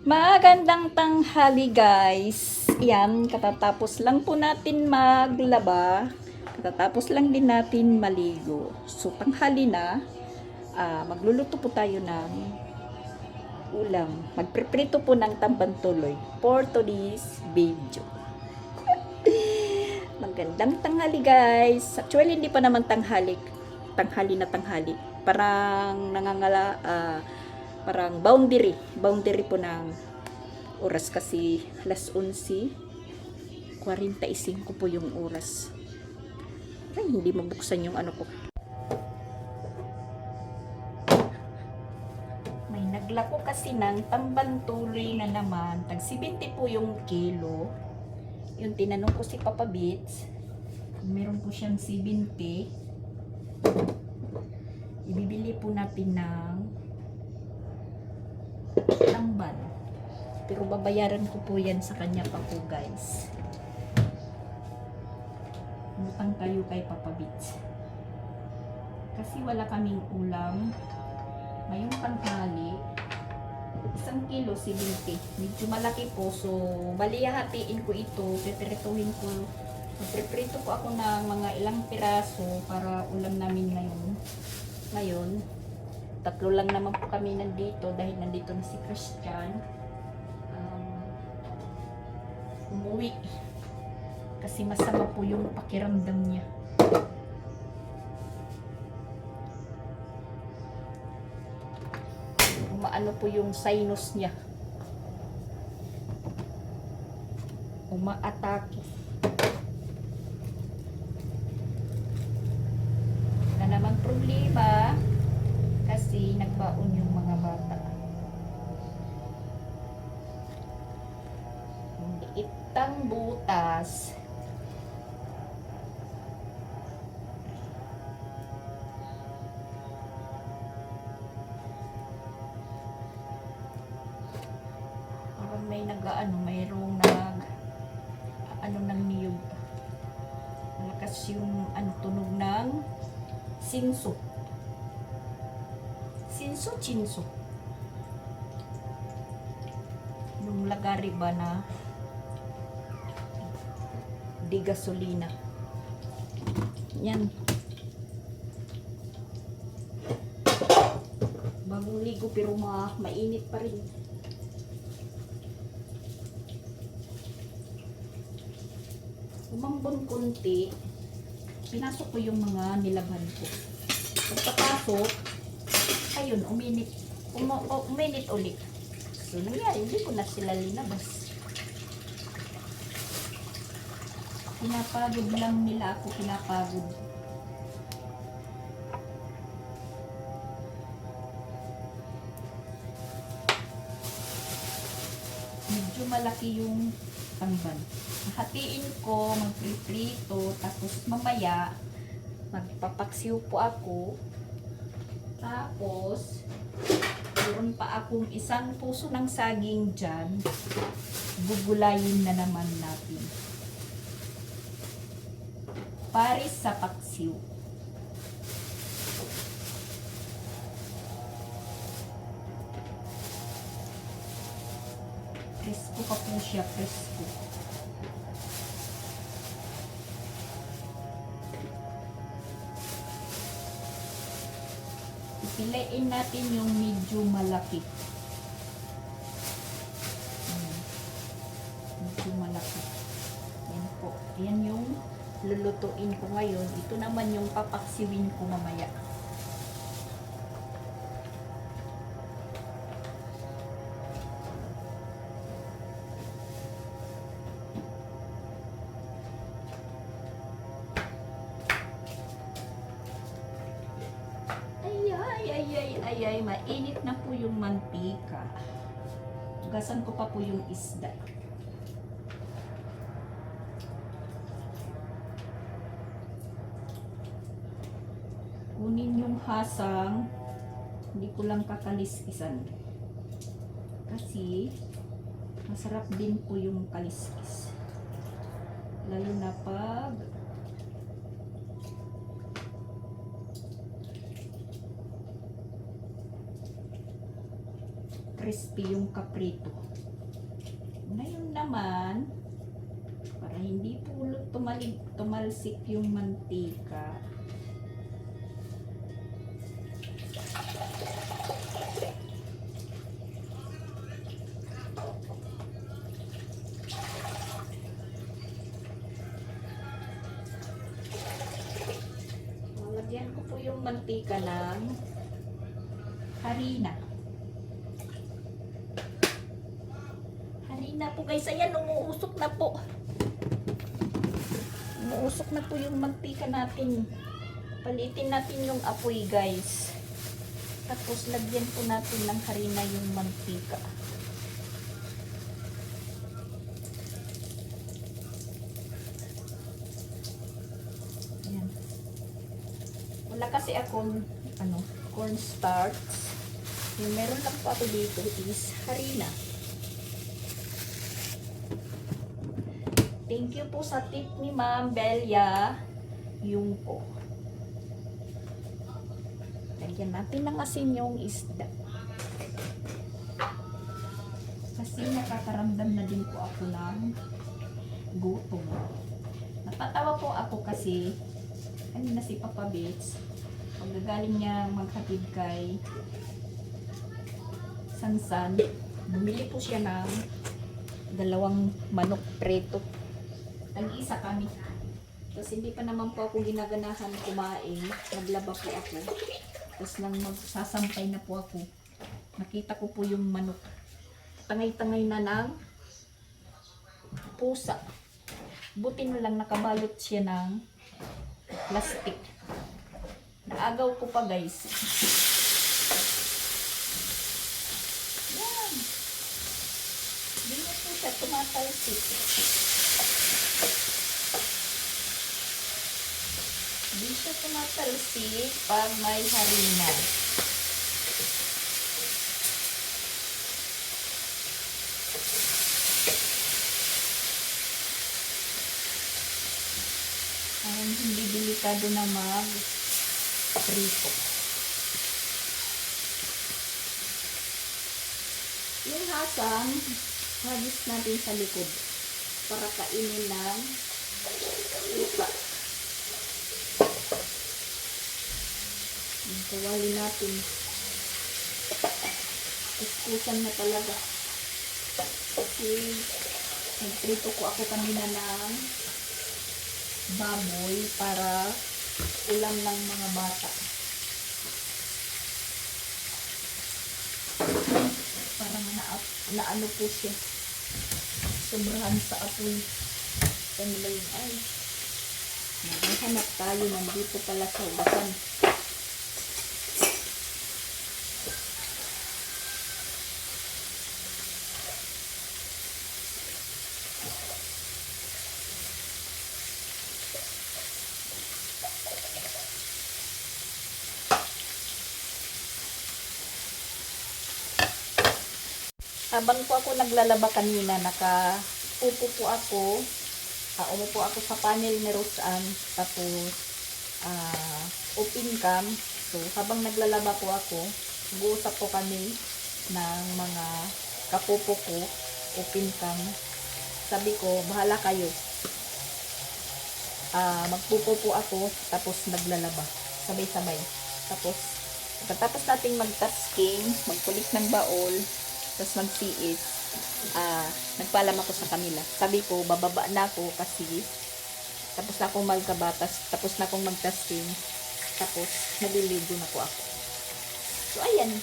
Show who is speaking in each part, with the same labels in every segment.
Speaker 1: Magandang tanghali guys. Yan, katatapos lang po natin maglaba. Katatapos lang din natin maligo. So, tanghali na. Magluluto po tayo ng ulam. Magpreprito po ng tambantuloy for today's video. Magandang tanghali guys. Actually, hindi pa naman tanghali. Tanghali na tanghali. Parang parang boundary po ng oras kasi alas 11:45 po yung oras. Ay, hindi mabuksan yung ano ko. May naglako kasi ng tambantuloy na naman. Tag 70 po yung kilo. Yung tinanong ko si Papa Bits, meron po siyang 70. Ibibili po natin ng tamban. Pero babayaran ko po yan sa kanya pa po guys. Utang kayo kay Papa Bits. Kasi wala kaming ulam. Ngayong tanghali, 1 kilo 70. Medyo malaki po. So, balihahatiin ko ito. Piprituhin ko. Magpiprito po ako ng mga ilang piraso para ulam namin ngayon. Ngayon, 3 lang naman po kami nandito dahil nandito na si Christian. Umuwi kasi masama po yung pakiramdam niya. Umaano po yung sinus niya, umaatake na naman problema kasi nagbaon yung mga bata. Itang butas. Parang may mayroong ng niyog. Malakas yung tunog ng sinso. Chinso. Yung lagari ba na di gasolina. Yan. Bagong ligo pero mainit pa rin. Umambon konti. Pinasok ko yung mga nilaban ko. Pagkapasok, ayun, uminit ulit. So, nangyari, hindi ko na sila linabas. Pinapagod lang nila ako, pinapagod. Medyo malaki yung tamban. Hatiin ko, magpriprito, tapos mamaya, magpapaksiw po ako. Tapos, meron pa akong 1 puso ng saging dyan. Gugulayin na naman natin. Paris sa paksiw. Presko pa po siya, presko. Ipilain natin yung medyo malaki. Medyo malaki. Yan po. Yan yung lulutuin ko ngayon. Ito naman yung papaksiwin ko mamaya. Ay, mainit na po yung mantika. Gasan ko pa po yung isda. Kunin yung hasang, hindi ko lang kakaliskisan. Kasi, masarap din po yung kaliskis. Lalo na pag crispy yung kaprito. Ngayon naman, para hindi po tumalsik yung mantika, lalagyan ko po yung mantika ng harina. Harina po guys, ayan, umuusok na po. Umuusok na po yung mantika natin. Palitin natin yung apoy guys. Tapos lagyan po natin ng harina yung mantika. Ayan. Wala kasi akong cornstarch. Yung meron lang po ako dito is harina. Thank you po sa tip ni Ma'am Belia. Yung po. Lagyan natin ng asin yung isda. Kasi nakakaramdam na din po ako ng gutom. Natatawa po ako kasi kanina si Papa Bits, pagkagaling niya maghatid kay Sansan, bumili po siya ng 2 manok preto. Nag-isa kami. Tapos hindi pa naman po ako ginaganahan kumain. Naglaba po ako. Tapos nang magsasampay na po ako, nakita ko po yung manok. Tangay-tangay na ng pusa. Buti na lang nakabalot siya ng plastic. Naagaw ko pa guys. Yan. Hindi na po siya tumatalsik. Hindi siya tumatalsik pag may harina. Parang hindi delikado na mag-prito. Yung hasang, hagis natin sa likod para kainin ng lupa. Kawali natin. Kuskusan na talaga. Kasi nagprito ko ako kanina ng baboy para ulam ng mga bata. Parang naano po siya. Sobrahan sa apoy. Kanila yung ay. Naghahanap tayo, nandito pala sa ubasan. Habang po ako naglalaba kanina, nakaupo po ako, umupo ako sa panel ni Roseanne, tapos open cam. So, habang naglalaba po ako, nag-uusap po kami ng mga kapupo ko, open cam. Sabi ko, bahala kayo. Magpupo po ako, tapos naglalaba. Sabay-sabay. Tapos, pagkatapos nating mag-tasking, magkulik ng baol, tapos mag-CS, nagpaalam ako sa kanila. Sabi ko, bababa na ako kasi tapos na akong magkabatas, tapos na akong mag-tasking, tapos naliligo na po ako. So, ayan.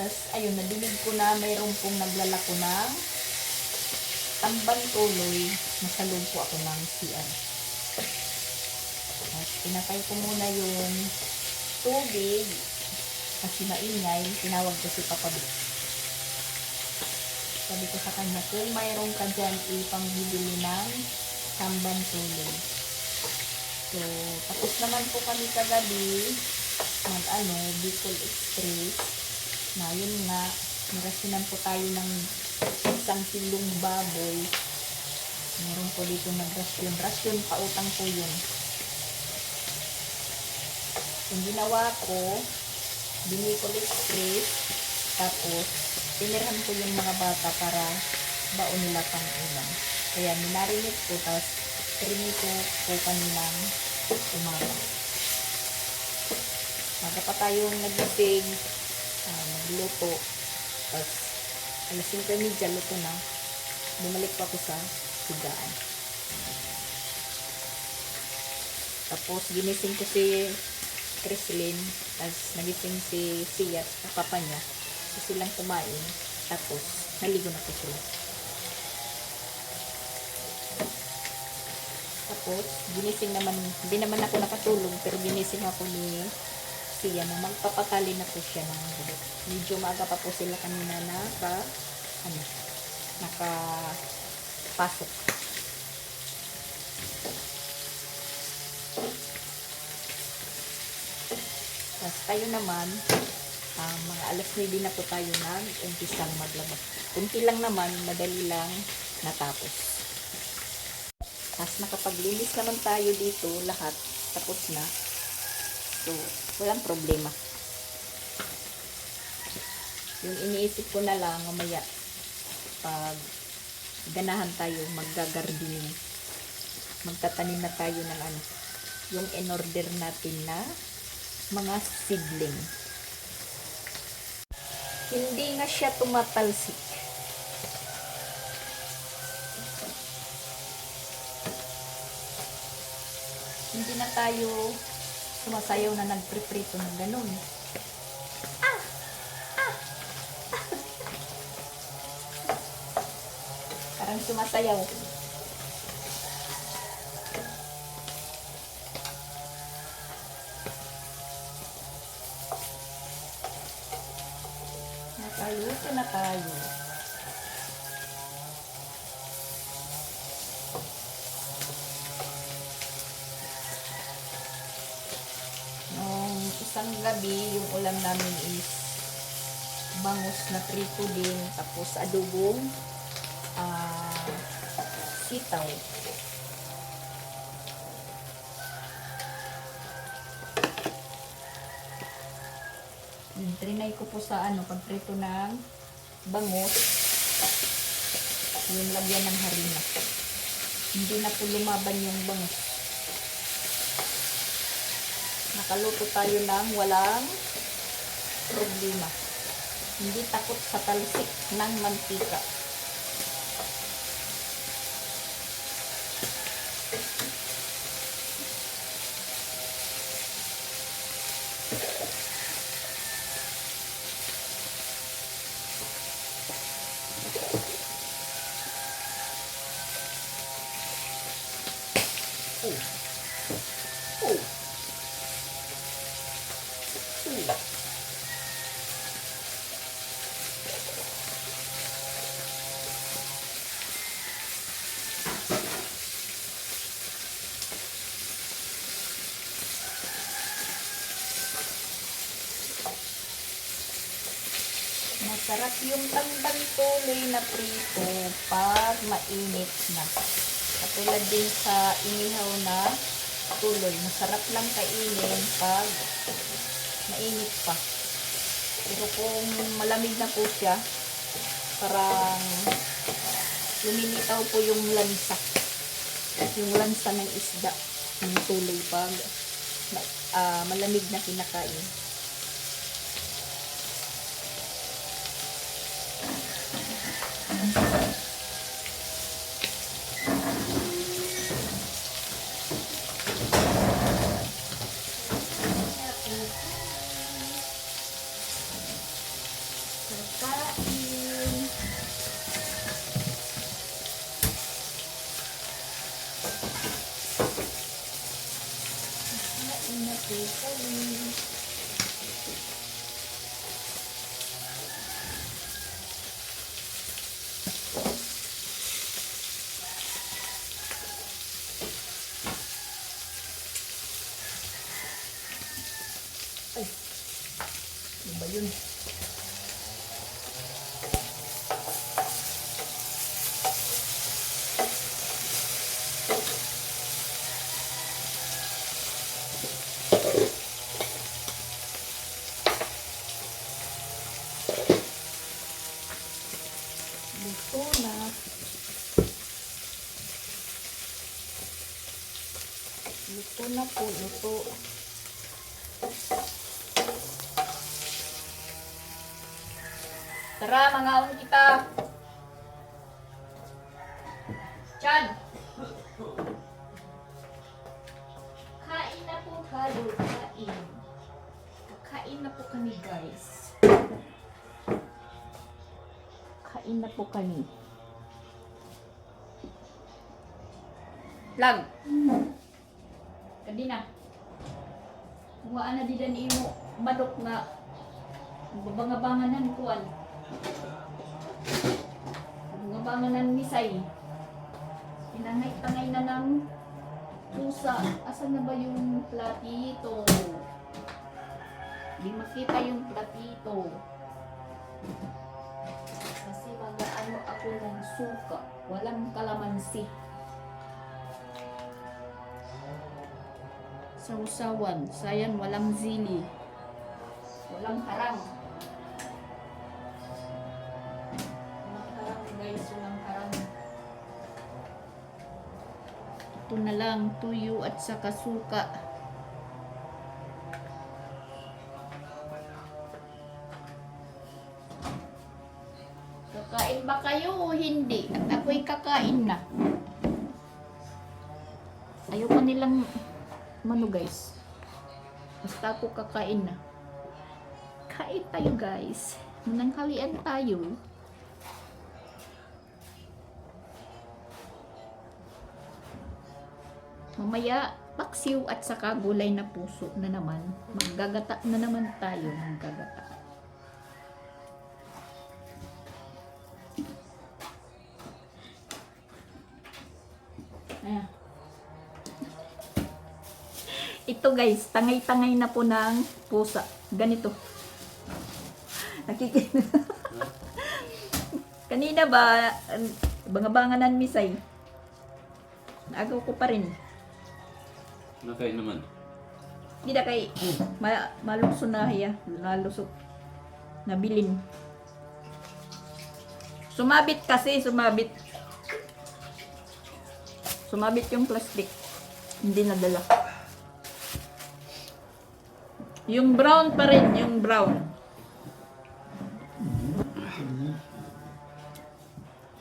Speaker 1: Tapos, ayun, nadilig ko na mayroon pong naglalako ng tambang tuloy. Nasa loob po ako ng CR. Tapos, pinatay ko muna yung tubig. Kasi maingay, tinawag ko si Papa B. Sabi ko sa kanya, kung mayroon ka dyan, ipangbibili ng tambang tuloy. So, tapos naman po kami kagabi Bicol Express. Na yun nga, nagasinan po tayo ng 1 kilong baboy. Meron po dito nagrasyon. Rasyon, pautang po yun. Yung ginawa ko, Binipolis press. Tapos, tinirhan ko yung mga bata para baon nila pang ulam. Kaya minarinate ko, tapos trinito ko kaninang umaga. Maga pa tayong nagising, magluto. Tapos, alas 5:30, luto na. Bumalik pa ako sa higaan. Tapos, ginising ko si Chrislyn. Tapos, nagising si Sia at papa niya. So, silang kumain. Tapos, naligo na ko sila. Tapos, ginising naman, hindi naman ako nakatulog, pero ginising ako ni Sia na magpapakali na po siya ng buhok. Medyo maaga pa po sila kanina nakapasok. Tapos tayo naman, mga alas 9 na po tayo nag-umpisang maglaba. Kunti lang naman, madali lang natapos. Tapos nakapaglinis naman tayo dito, lahat tapos na. So, walang problema. Yung iniisip ko na lang, mamaya, pag ganahan tayo, maggagardening. Magtatanim na tayo ng yung in-order natin na mga seedling. Hindi nga siya tumatalsik. Hindi na tayo sumasayaw na nagpriprito ng ganun. Parang sumasayaw. Nakaluto na tayo. Nung isang gabi, yung ulam namin is bangus na prito din, tapos adobong sitaw. Trinay ko po sa pagprito ng bangus, yung lagyan ng harina. Hindi na po lumaban yung bangus. Nakaluto tayo ng walang problema. Hindi takot sa talsik ng mantika. Masarap yung tambang tuloy na prito pag mainit na. Katulad din sa inihaw na tuloy. Masarap lang kainin pag mainit pa. Pero kung malamig na po siya, parang lumilitaw po yung lansa. Yung lansa ng isda. Yung tuloy pag malamig na kinakain. Ay, ano ba yun? na po, luto. Tara, mga kita. Chan! Kain na po kayo, kain. Kain na po kami, guys. Kain na po kami. Lag! Kadina. Huwaan na din imo manok na babangabanganan kuan. Babangabanganan misay. Pinangay-tangay na ng pusa. Asan na ba yung platito? Hindi makita yung platito. Kasi mag-ano ako ng suka. Walang kalamansi. Sausawan. Sayang walang zili. Walang harang. Walang harang guys. Walang harang. Ito na lang. Tuyo at saka suka. Kakain ba kayo o hindi? At ako'y kakain na. Ayoko nilang mano guys. Basta ako kakain na. Kain tayo guys. Mananghalian tayo. Mamaya paksiw at saka gulay na puso na naman. Maggagata na naman tayo. Maggagata. Ayan. Ito guys, tangay-tangay na po ng pusa. Ganito. Nakikita. Kanina ba, bangabanganan misay. Naagaw ko pa rin.
Speaker 2: Nakain naman.
Speaker 1: Hindi na kay maluso na hiya. Nalusok. Nabilin. Sumabit kasi, sumabit. Sumabit yung plastic. Hindi nadala. Yung brown pa rin, yung brown.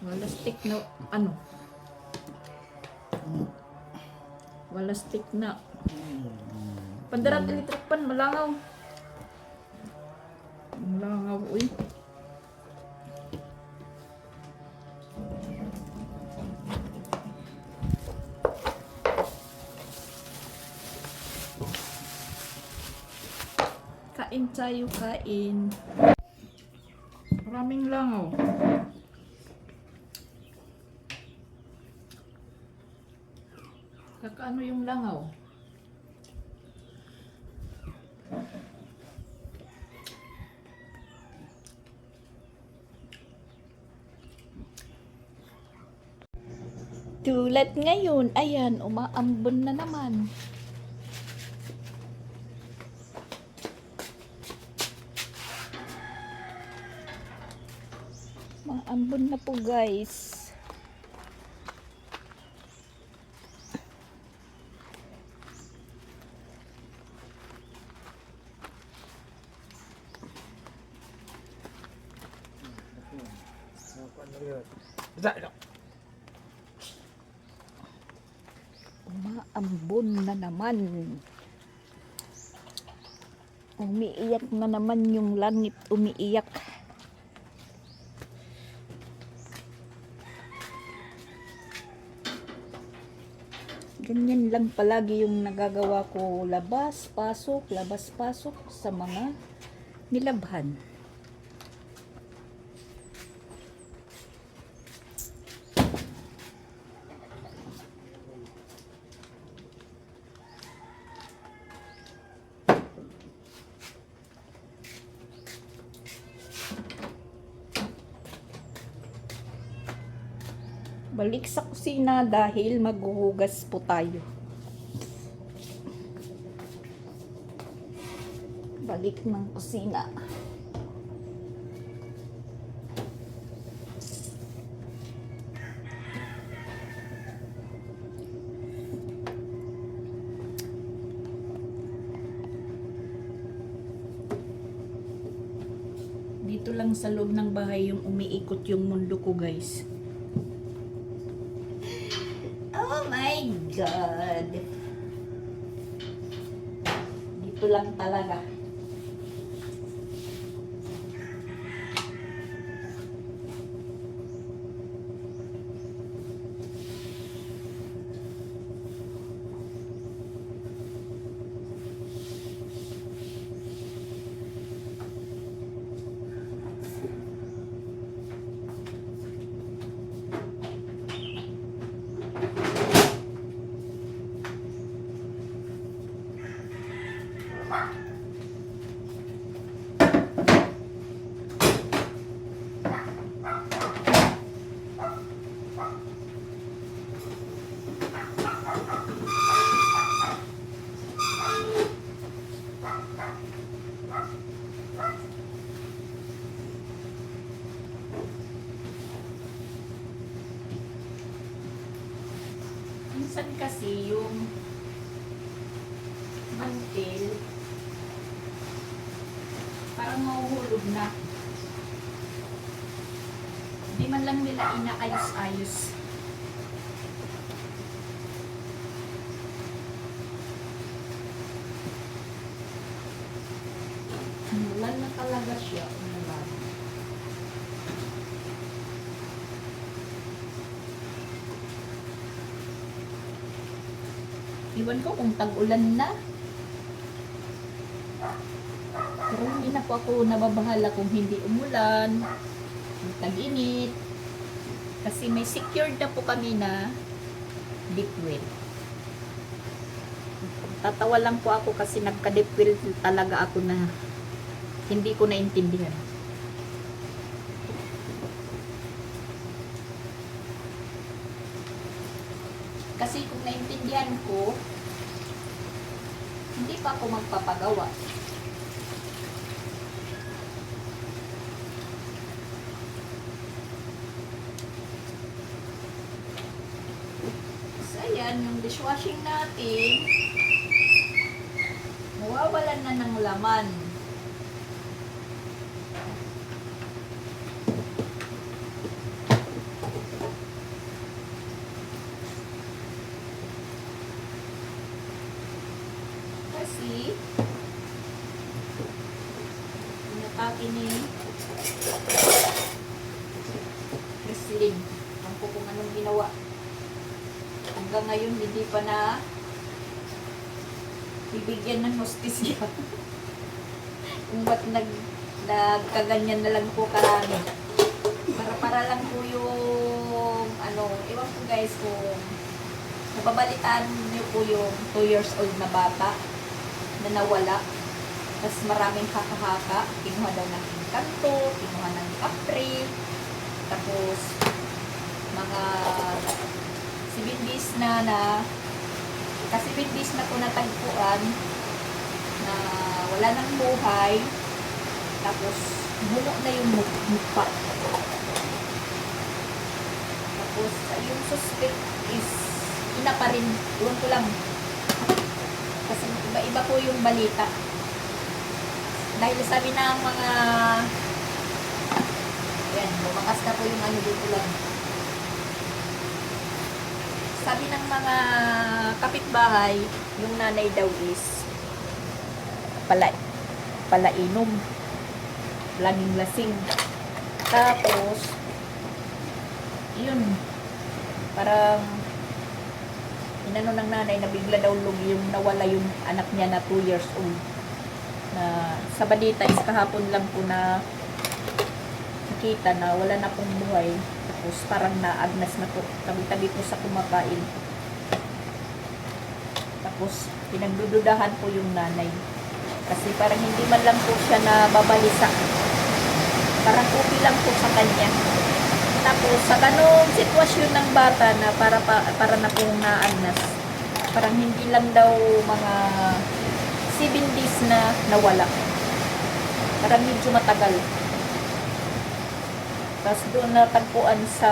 Speaker 1: Wala stick na, ano? Wala stick na. Pandarat electric pan, malangaw. Malangaw, uy. Kain tayo, kain. Maraming langaw. Kakaano yung langaw? Tulad ngayon, ayan, umaambon na naman. Maambon na po guys. Umaambon na naman. Umiiyak na naman yung langit, umiiyak. Ganyan lang palagi yung nagagawa ko, labas, pasok sa mga nilabhan. Balik sa kusina dahil maghuhugas po tayo. Balik ng kusina. Dito lang sa loob ng bahay yung umiikot yung mundo ko, guys. Oh my God! Dito lang talaga. Minsan kasi yung mantil parang mahuhulog na. Di man lang nila inaayos-ayos. Wala na talaga siya. Wala. Iwan ko kung tag-ulan na. Pero hindi na po ako nababahala kung hindi umulan, tag-init. Kasi may secured na po kami na deep well. Tatawa lang po ako kasi nagka-deep well talaga ako na hindi ko naintindihan. Kasi kung naintindihan ko, hindi pa ako magpapagawa. So, ayan, yung dishwashing natin, mawawalan na ng laman. Kasi pinatake ni Chrislyn. Ang ko kung anong ginawa. Hanggang ngayon hindi pa na bibigyan ng hostisya. Kung ba't nagkaganyan na lang po karami. Para lang po yung ewan ko guys kung nababalitaan niyo po yung 2 years old na bata na nawala. Tapos maraming haka-haka. Kinuha daw ng Encanto, kinuha ng Capri. Tapos mga 7 days na kasi 7 days na po natagpuan na wala nang buhay. Tapos bulo na yung mukha. Tapos yung suspect is ina pa rin. Iwan ko lang. Kasi iba-iba po yung balita. Dahil sabi ng mga yan, lumakas na po yung ano dito lang. Sabi ng mga kapitbahay, yung nanay daw is palainom. Laging lasing. Tapos yun, parang inano ng nanay na bigla daw yung nawala yung anak niya na 2 years old. Na sa balita is kahapon lang po na nakita na wala na pong buhay. Tapos parang naagnas na po. Tabi-tabi po sa kumakain. Tapos pinagdududahan po yung nanay. Kasi parang hindi man lang po siya nababalisa. Parang okay lang po sa kanya. Tapos sa ganung sitwasyon ng bata na para na pong naagnas. Parang hindi lang daw mga 7 days na nawala. Parang medyo matagal. Tapos doon natagpuan sa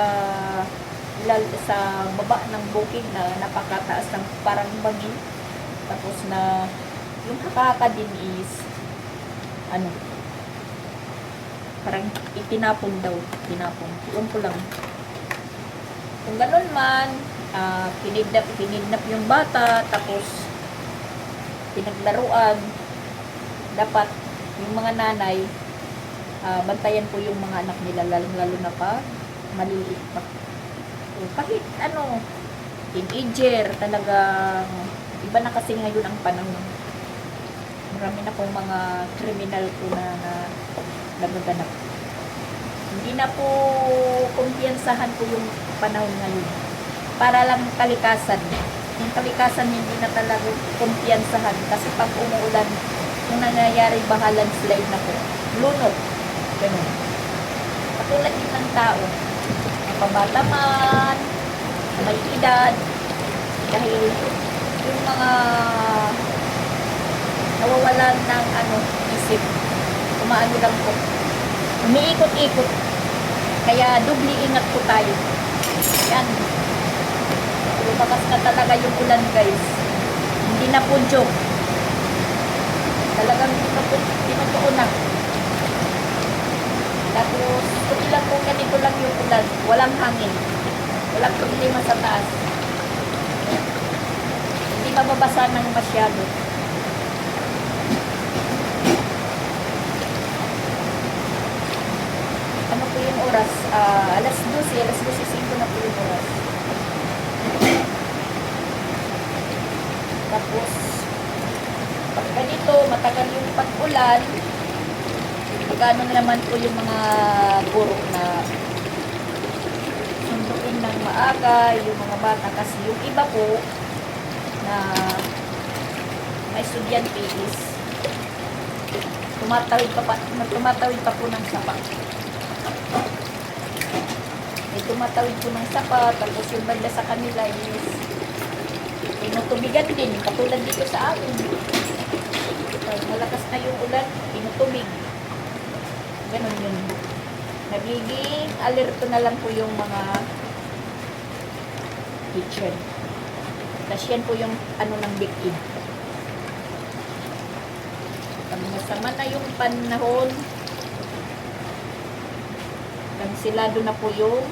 Speaker 1: baba ng bukid na napakataas ng parang bangin. Tapos na yung hakaka din is Parang itinapon daw. Tinapon. Iwan ko lang. Kung ganun man, kinidnap yung bata, tapos pinaglaruan, dapat yung mga nanay, bantayan po yung mga anak nila, lalo na pa, maliliit pa. So, kahit teenager, talagang, iba na kasi ngayon ang panahon. Marami na pong mga kriminal po na nagaganap. Hindi na po kumpiyansahan po yung panahon ngayon. Para lang kalikasan. Yung kalikasan hindi na talaga kumpiyansahan. Kasi pag umuulan, yung nangyayari bahalan slide na po. Lunod. Ganun. Katulad din ng tao. May pabata man, may edad. Dahil yung mga nawawalan ng isip. Umaano lang po. Umiikot-ikot. Kaya dubli ingat po tayo. Yan. Lumakas na talaga yung ulan, guys. Hindi na po joke. Talagang tinutuo na. Tapos, kung lang po ganito lang yung ulan. Walang hangin. Walang problema sa taas. Hindi mababasa ng masyado. Ano po yung oras? Alas 12:05 na po yung oras. Tapos, pag ganito, matagal yung pag-ulan, magkano na naman po yung mga guro na sunduin ng maaga, yung mga bata. Kasi yung iba po, na may estudyante is tumatawid pa po ng sapa. May tumatawid po ng sapa, tapos yung banda sa kanila is tinutubigan din, katulad dito sa amin. Malakas na yung ulan, tinutubig. Ganun yun. Nagiging alerto na lang po yung mga teacher. Tapos yan po yung ng victim. Pag masama na yung panahon, kansilado na po yung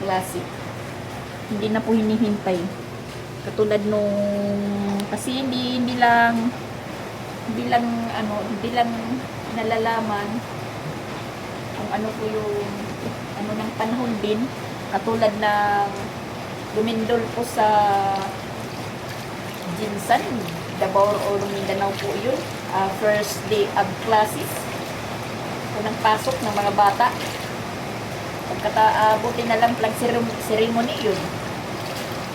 Speaker 1: klase. Hindi na po hinihintay. Katulad nung kasi hindi lang nalalaman kung ano po yung ng panahon din. Katulad ng lumindol po sa Jinsan, Davao or Mindanao po yun. First day of classes. Unang pasok ng mga bata. Buti na lang ceremony yun.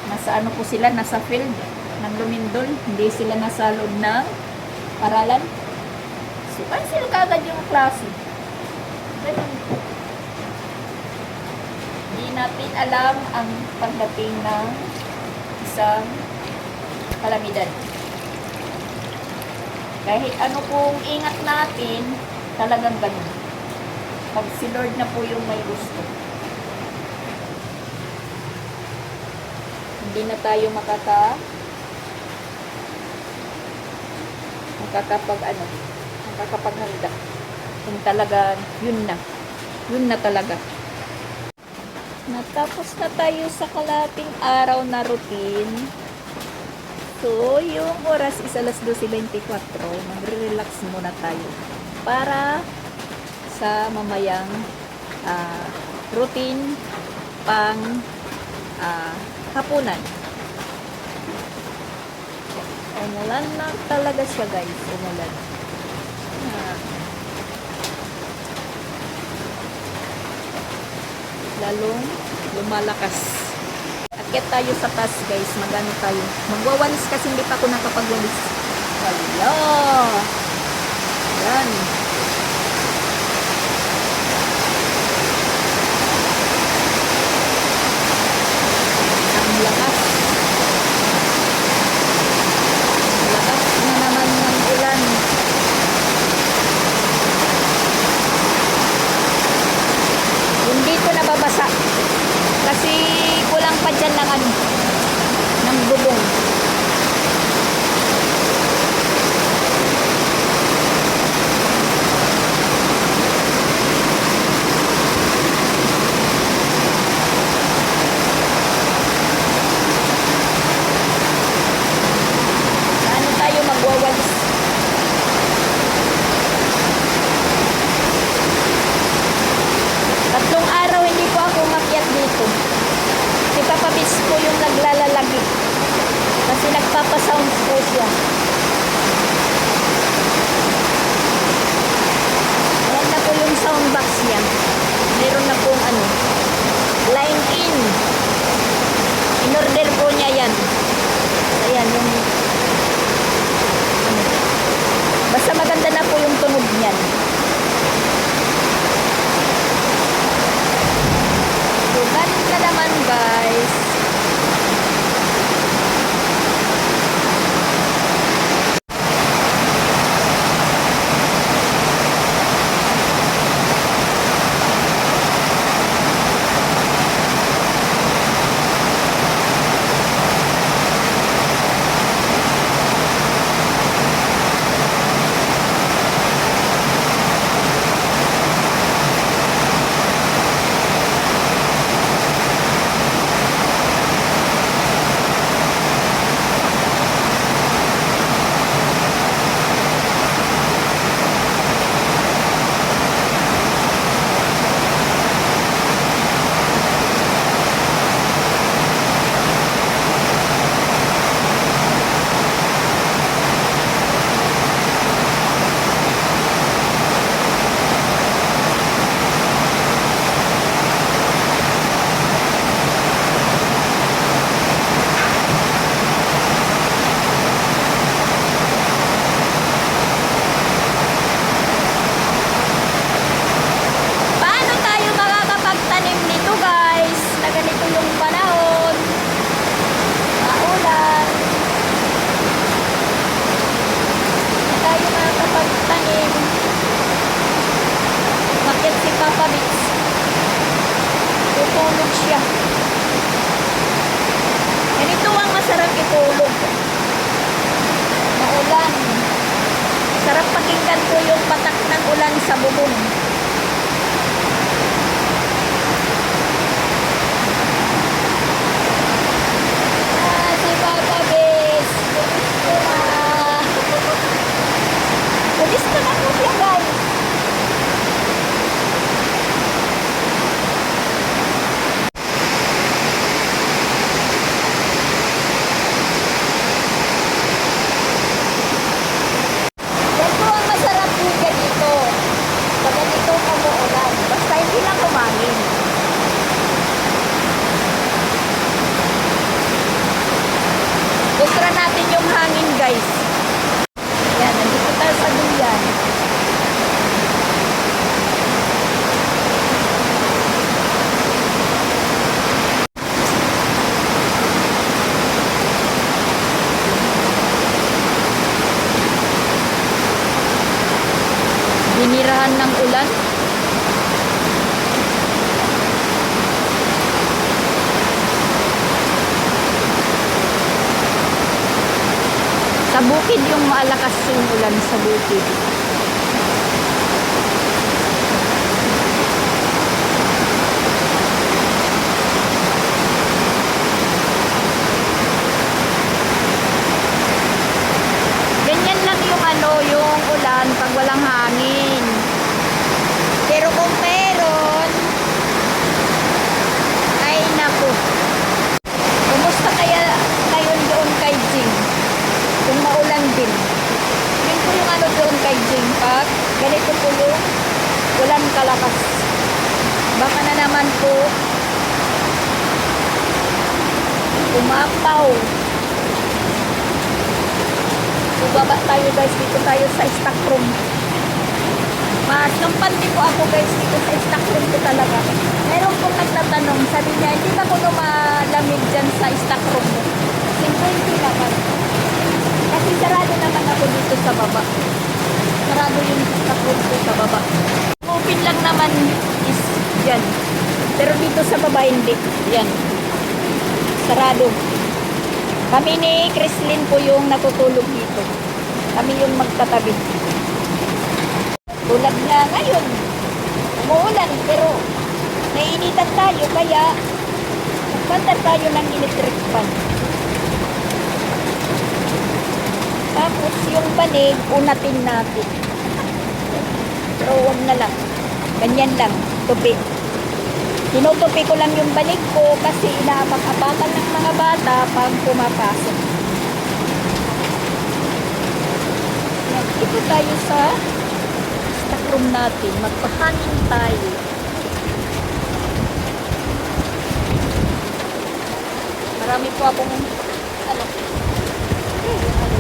Speaker 1: Nasa po sila, nasa field ng lumindol. Hindi sila nasa loob ng paralan. So, cancel kagad yung klase. Ganun. Hindi natin alam ang pagdating ng isang kalamidad. Kahit ano pong ingat natin, talagang ganun. Pag si Lord na po yung may gusto. Hindi na tayo makakapaghanda. Kung talaga, yun na talaga. Natapos na tayo sa kalating araw na routine. So, yung oras is alas 12:24. Magre-relax muna tayo para sa mamayang routine pang hapunan. Umulan na talaga siya, guys. Umulan. Lalong lumalakas. Akyat tayo sa taas, guys. Magano tayo. Magwawalis kasi hindi pa ako nakapagwalis. Wala. Yan. Ang lakas. Lakas na naman ng ulan. Hindi ko nababasa. Kasi kulang pa dyan ng bubong. yan. Ayan, yung... ano. Basta maganda na po yung tunog niyan. So, ganun ka naman, guys. Paano tayo makakapagtanim nito, guys? Na ganito yung panahon. Maulan. Paano tayo makakapagtanim? Bakit si Papa Bits? Tutulog siya. Ganito ang masarap itulog. Maulan. Sarap pakinggan ko yung patak ng ulan sa bubong. Si Papa Bes. Gusto na po siya, guys. Yan po ang masarap po ganito. Pag ganito umuulan. Basta hindi lang humangin. Kontra natin yung hangin, guys. Yan, nandito tayo sa duyan. Binirahan ng ulan. Sa bukid yung malakas yung ulan sa bukid. Ganyan lang yung yung ulan pag walang hangin. Pero kung meron, ay naku. Kumusta kaya ngayon doon kay Jing? Kung maulan din. Yun po yung doon kay Jing. Pag ganito po yung ulan kalakas. Baka na naman po umapaw. Baba tayo, guys, dito tayo sa stock room. Kampante po ako, guys, dito sa stock room ko talaga. Meron pong nagtatanong, sabi niya, hindi ba ko malamig dyan sa stock room mo? 50 naman. Kasi sarado naman ako dito sa baba. Sarado yung stock room ko sa baba. Open lang naman is yan. Pero dito sa baba hindi. Yan. Sarado. Kami ni Chrislyn po yung natutulog dito. Kami yung magtatabi. Tulad nga ngayon, umuulan pero naiinitan tayo kaya magpandar tayo ng electric fan. Tapos yung banig, unatin natin. Pero huwag na lang. Ganyan lang, tupi. Tinutupi ko lang yung banig ko kasi inaapak-apakan ng mga bata pag pumapasok. Yan, ito tayo sa stock room natin. Magpahangin tayo. Marami po akong Ano?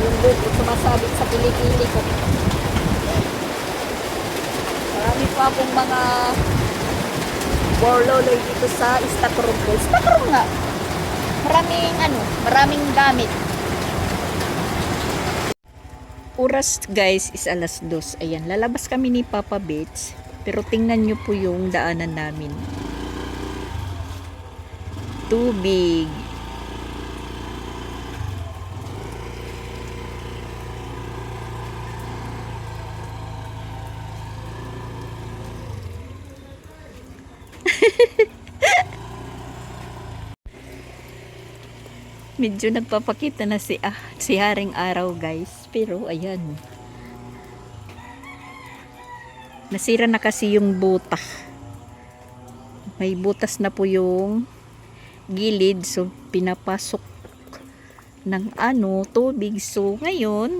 Speaker 1: Yung buko sumasabit sa kilikili ko. Marami pa akong mga warloloy dito sa stockroom ko. Stockroom nga. Maraming gamit. Oras guys is 2:00. Ayan, lalabas kami ni Papa Beach. Pero tingnan nyo po yung daanan namin. Tubig. Medyo nagpapakita na si Haring Araw guys. Pero ayan. Nasira na kasi yung buta. May butas na po yung gilid. So pinapasok ng tubig. So ngayon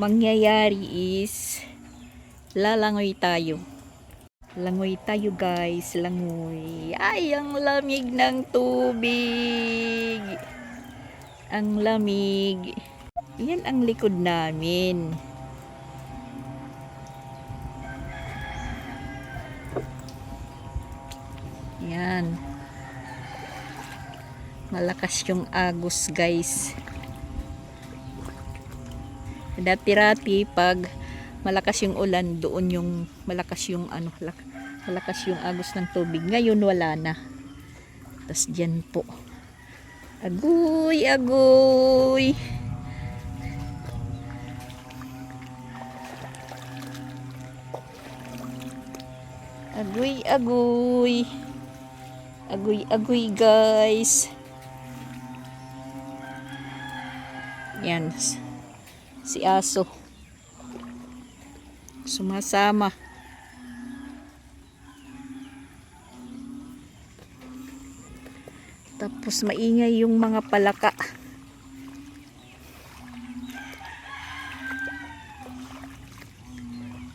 Speaker 1: mangyayari is lalangoy tayo. Langoy tayo guys. Langoy. Ay, ang lamig ng tubig. Ang lamig. Yan ang likod namin. Yan. Malakas yung agos guys. Dati-rati pag malakas yung ulan, doon yung malakas yung malakas yung agos ng tubig. Ngayon wala na. Tas diyan po. Agoy, agoy. Agoy, agoy. Agoy, agoy guys. Yan. Si aso. Sumasama. Tapos maingay yung mga palaka.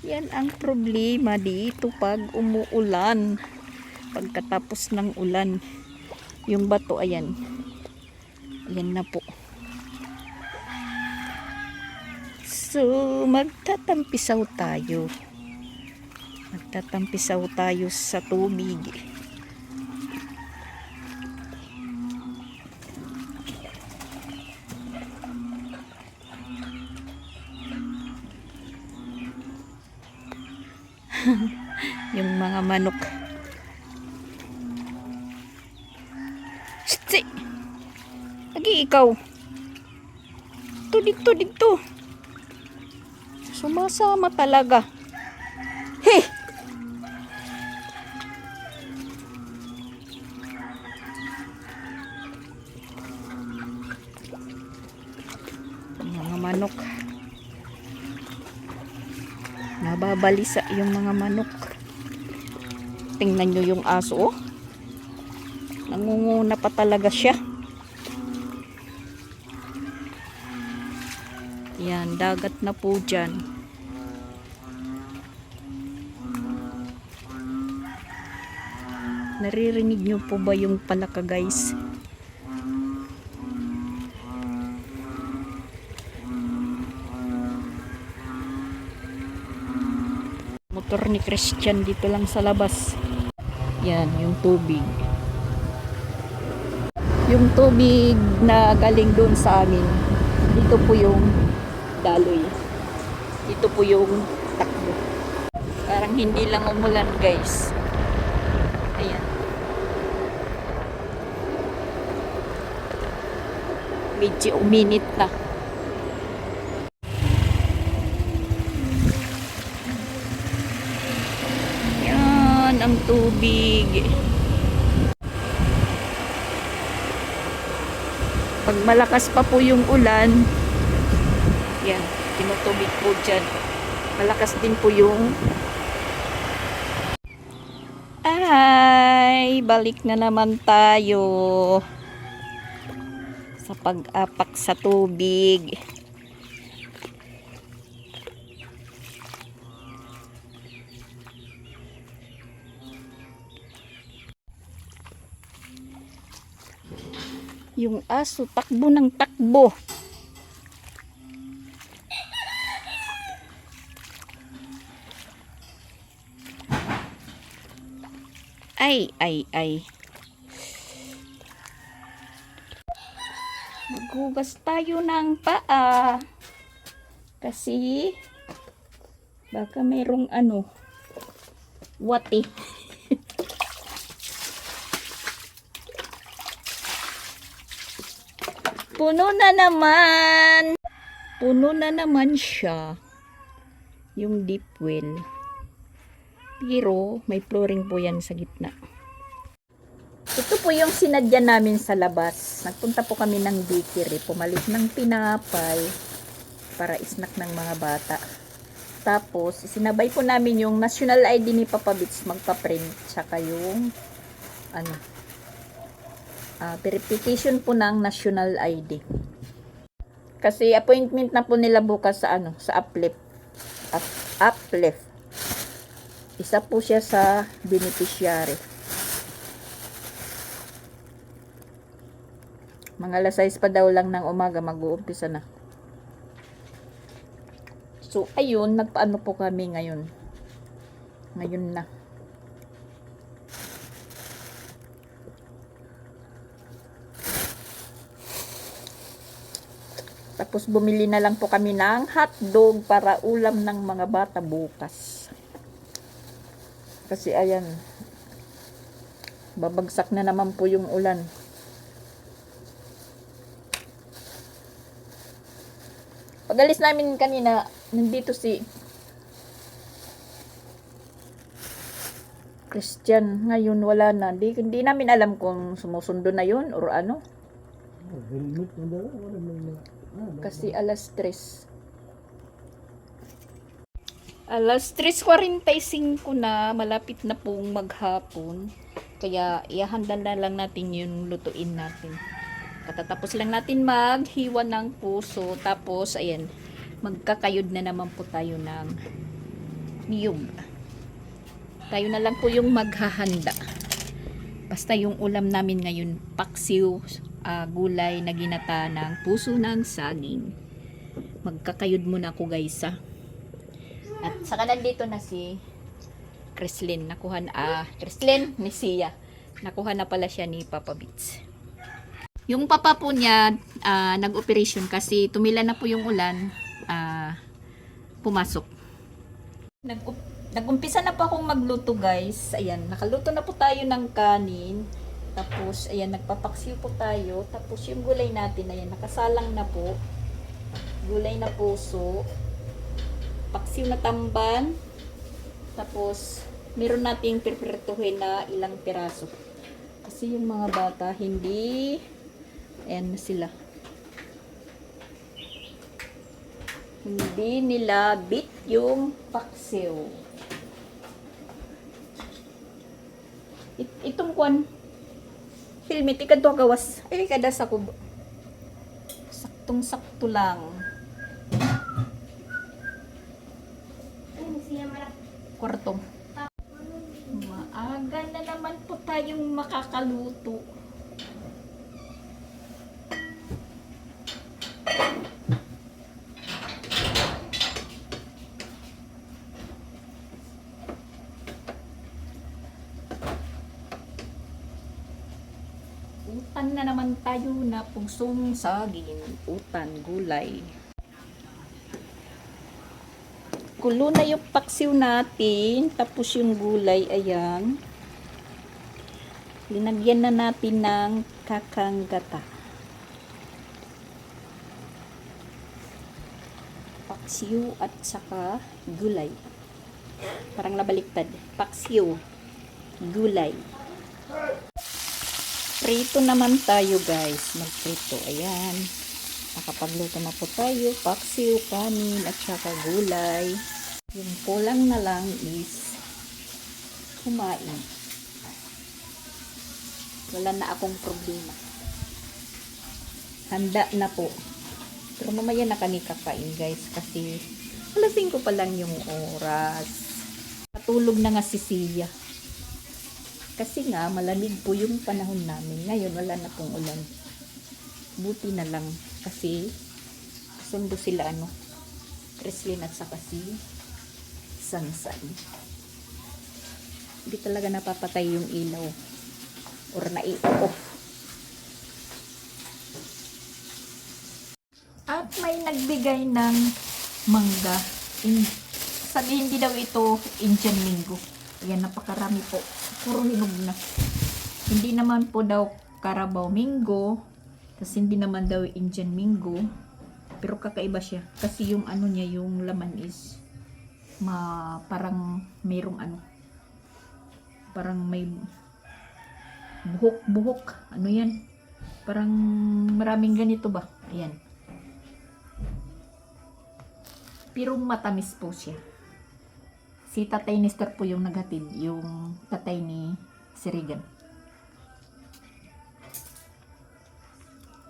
Speaker 1: Yan ang problema dito pag umuulan. Pagkatapos ng ulan, yung bato ayan. Ayan na po. So, magtatampisaw tayo. Magtatampisaw tayo sa tubig. Yung mga manok. Shit! Lagi ikaw. Dito. Sumasama talaga. Hey! Mga manok. Nababalisa yung mga manok. Tingnan nyo yung aso. Nangunguna pa talaga siya. Yan, dagat na po dyan. Naririnig nyo po ba yung palaka guys? Motor ni Christian dito lang sa labas. Yan, yung tubig. Yung tubig na galing doon sa amin. Dito po yung daloy. Dito po yung takbo. Parang hindi lang umulan guys. Ayan. Medyo uminit na. Ang tubig. Pag malakas pa po yung ulan, yan, tinutubig po dyan. Malakas din po yung balik na naman tayo sa pag-apak sa tubig. Yung aso takbo ng takbo. Ay. Maghugas tayo ng paa. Kasi baka mayroong wati. Puno na naman. Puno na naman siya. Yung deep well. Pero may flooring po yan sa gitna. Ito po yung sinadya namin sa labas. Nagpunta po kami ng bakery. Pumalit ng tinapay para snack ng mga bata. Tapos, sinabay po namin yung national ID ni Papa Bits magpa-print. Tsaka yung verification po ng national ID. Kasi appointment na po nila bukas sa sa uplift. Uplift. Isa po siya sa beneficiary. Mga alas 6 pa daw lang ng umaga mag-uumpisa na. So, ayun, nagpaano po kami ngayon. Ngayon na. Tapos bumili na lang po kami ng hotdog para ulam ng mga bata bukas. Kasi ayan, babagsak na naman po yung ulan. Pag-alis namin kanina, nandito si Christian. Ngayon wala na. Hindi namin alam kung sumusundo na yun or ano. Kasi alas 3. Alas 3:45 na, malapit na pong maghapon. Kaya ihahanda na lang natin yung lutuin natin. Katatapos lang natin maghiwa ng puso. Tapos, ayan, magkakayod na naman po tayo ng niyog. Tayo na lang po yung maghahanda. Basta yung ulam namin ngayon, paksiw, gulay na ginata ng puso ng saging. Magkakayod muna ako guys At saka nandito na si Kreslin. Kreslin ni Sia. Nakuha na pala siya ni Papa Bits. Yung papa po niya nag-operation kasi tumila na po yung ulan. Pumasok. Nag-umpisa na po akong magluto guys. Ayan, nakaluto na po tayo ng kanin. Tapos, ayan, nagpapaksiw po tayo. Tapos yung gulay natin, ayan, nakasalang na po. Gulay na puso. Paksiw na tamban. Tapos, meron nating pirpirtuhin na ilang piraso. Kasi yung mga bata, hindi, ayan na sila. Hindi nila bit yung paksiw. Itong kwan, helmet, ikadto gawas. Ay, kada sa kubo. Saktong-sakto lang. Kwarto. Maaga na naman po tayong makakaluto. Utan na naman tayo na pusong saging. Utan, gulay. Kulo na yung paksiw natin. Tapos yung gulay, ayan. Linagyan na natin ng kakanggata. Paksiw at saka gulay. Parang nabaliktad. Paksiw, gulay. Prito naman tayo guys. Magprito. Ayan. Nakapagluto na po tayo. Paksiw, kanin, at saka gulay. Yung kulang na lang is kumain. Wala na akong problema. Handa na po. Pero mamaya na kami kakain guys. Kasi alas 5 pa lang yung oras. Patulog na nga si Sia. Kasi nga malamig po yung panahon namin. Ngayon wala na pong ulan. Buti na lang kasi sundo sila Kreslin at saka si Sansan. Hindi talaga napapatay yung ilaw or nai-off. At may nagbigay ng mangga. Sabi hindi daw ito Indian Mango. Ayan, napakarami po. Puro hinog na. Hindi naman po daw Carabao Mango. Kasi hindi naman daw Indian Mango. Pero kakaiba siya. Kasi yung niya, yung laman is parang mayroong parang may buhok. Ano yan? Parang maraming ganito ba? Ayan. Pero matamis po siya. Si Tatay Nestor po yung naghatid. Yung tatay ni Sirigan.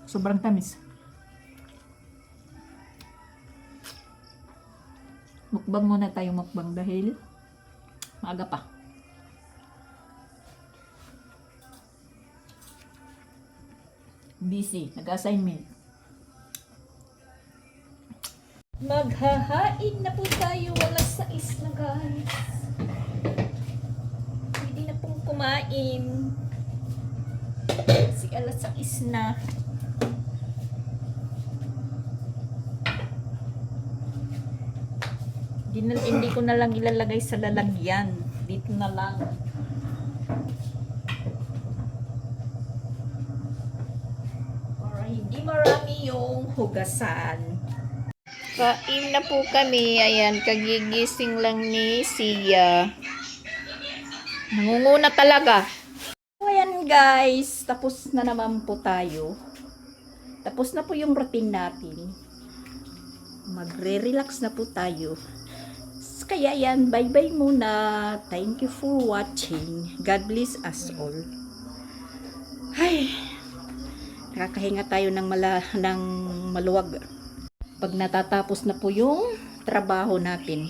Speaker 1: Sobrang tamis. Mukbang muna tayo dahil maaga pa. Busy. Nag-assignment. Maghahain na po tayo. Alas 6 na guys. Pwede na pong kumain. Kasi alas 6 na. Hindi ko na lang ilalagay sa lalagyan. Dito na lang. Para hindi marami yung hugasan. Kain na po kami. Ayan, kagigising lang ni Sia. Nangunguna talaga. Ayan guys, tapos na naman po tayo. Tapos na po yung routine natin. Magre-relax na po tayo. Kaya yan, bye-bye muna. Thank you for watching. God bless us all. Ay, nakakahinga tayo ng maluwag. Pag natatapos na po yung trabaho natin.